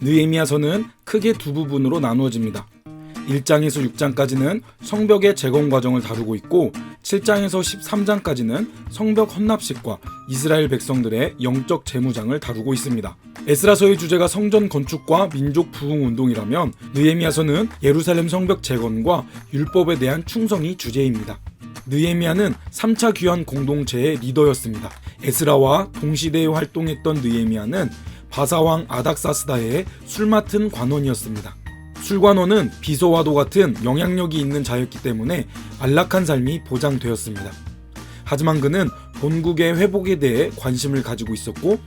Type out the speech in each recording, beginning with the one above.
느헤미야서는 크게 두 부분으로 나누어집니다. 1장에서 6장까지는 성벽의 재건 과정을 다루고 있고 7장에서 13장까지는 성벽 헌납식과 이스라엘 백성들의 영적 재무장을 다루고 있습니다. 에스라서의 주제가 성전 건축과 민족 부흥 운동이라면 느헤미야서는 예루살렘 성벽 재건과 율법에 대한 충성이 주제입니다. 느헤미야는 3차 귀환 공동체의 리더였습니다. 에스라와 동시대에 활동했던 느헤미야는 바사왕 아닥사스다의 술 맡은 관원이었습니다. 술관원은 비소와도 같은 영향력이 있는 자였기 때문에 안락한 삶이 보장되었습니다. 하지만 그는 본국의 회복에 대해 관심을 가지고 있었고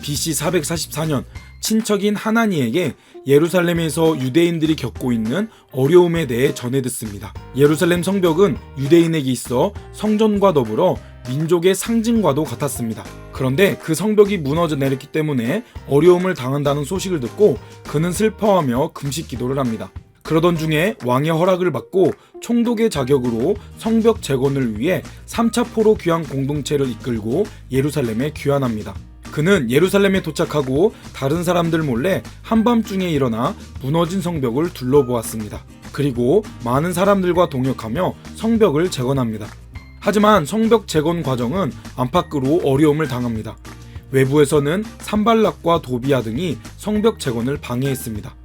BC 444년 친척인 하나니에게 예루살렘에서 유대인들이 겪고 있는 어려움에 대해 전해 듣습니다. 예루살렘 성벽은 유대인에게 있어 성전과 더불어 민족의 상징과도 같았습니다. 그런데 그 성벽이 무너져 내렸기 때문에 어려움을 당한다는 소식을 듣고 그는 슬퍼하며 금식 기도를 합니다. 그러던 중에 왕의 허락을 받고 총독의 자격으로 성벽 재건을 위해 3차 포로 귀환 공동체를 이끌고 예루살렘에 귀환합니다. 그는 예루살렘에 도착하고 다른 사람들 몰래 한밤중에 일어나 무너진 성벽을 둘러보았습니다. 그리고 많은 사람들과 동역하며 성벽을 재건합니다. 하지만 성벽 재건 과정은 안팎으로 어려움을 당합니다. 외부에서는 산발락과 도비아 등이 성벽 재건을 방해했습니다.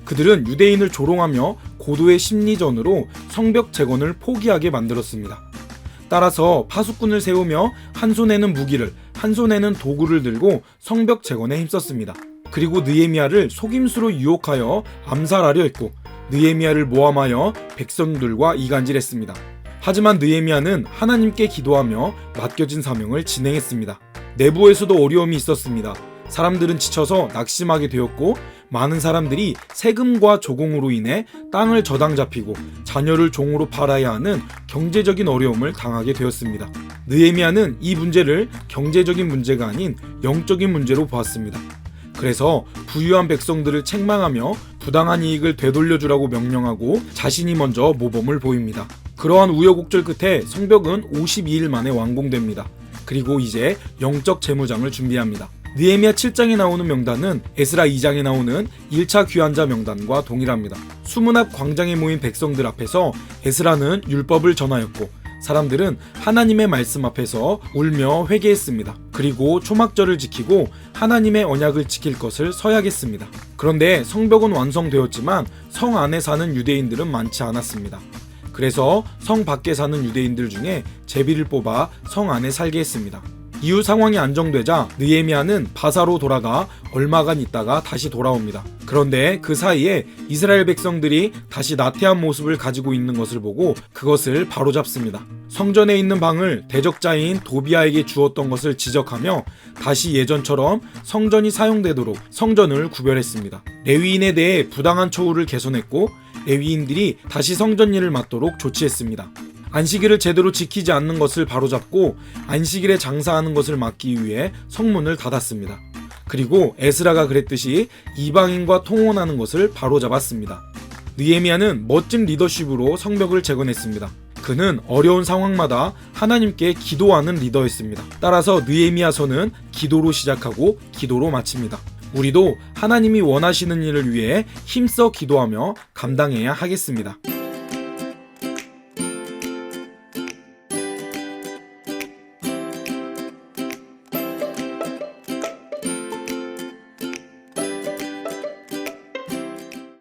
그들은 유대인을 조롱하며 고도의 심리전으로 성벽 재건을 포기하게 만들었습니다. 따라서 파수꾼을 세우며 한 손에는 무기를, 한 손에는 도구를 들고 성벽 재건에 힘썼습니다. 그리고 느헤미야를 속임수로 유혹하여 암살하려 했고 느헤미야를 모함하여 백성들과 이간질했습니다. 하지만 느헤미야는 하나님께 기도하며 맡겨진 사명을 진행했습니다. 내부에서도 어려움이 있었습니다. 사람들은 지쳐서 낙심하게 되었고 많은 사람들이 세금과 조공으로 인해 땅을 저당 잡히고 자녀를 종으로 팔아야 하는 경제적인 어려움을 당하게 되었습니다. 느헤미야는 이 문제를 경제적인 문제가 아닌 영적인 문제로 보았습니다. 그래서 부유한 백성들을 책망하며 부당한 이익을 되돌려주라고 명령하고 자신이 먼저 모범을 보입니다. 그러한 우여곡절 끝에 성벽은 52일 만에 완공됩니다. 그리고 이제 영적 재무장을 준비합니다. 느헤미야 7장에 나오는 명단은 에스라 2장에 나오는 1차 귀환자 명단과 동일합니다. 수문 앞 광장에 모인 백성들 앞에서 에스라는 율법을 전하였고 사람들은 하나님의 말씀 앞에서 울며 회개했습니다. 그리고 초막절을 지키고 하나님의 언약을 지킬 것을 서약했습니다. 그런데 성벽은 완성되었지만 성 안에 사는 유대인들은 많지 않았습니다. 그래서 성 밖에 사는 유대인들 중에 제비를 뽑아 성 안에 살게 했습니다. 이후 상황이 안정되자 느헤미야는 바사로 돌아가 얼마간 있다가 다시 돌아옵니다. 그런데 그 사이에 이스라엘 백성들이 다시 나태한 모습을 가지고 있는 것을 보고 그것을 바로잡습니다. 성전에 있는 방을 대적자인 도비아에게 주었던 것을 지적하며 다시 예전처럼 성전이 사용되도록 성전을 구별했습니다. 레위인에 대해 부당한 처우를 개선했고 레위인들이 다시 성전 일을 맡도록 조치했습니다. 안식일을 제대로 지키지 않는 것을 바로잡고 안식일에 장사하는 것을 막기 위해 성문을 닫았습니다. 그리고 에스라가 그랬듯이 이방인과 통혼하는 것을 바로잡았습니다. 느헤미야는 멋진 리더십으로 성벽을 재건했습니다. 그는 어려운 상황마다 하나님께 기도하는 리더였습니다. 따라서 느헤미야서는 기도로 시작하고 기도로 마칩니다. 우리도 하나님이 원하시는 일을 위해 힘써 기도하며 감당해야 하겠습니다.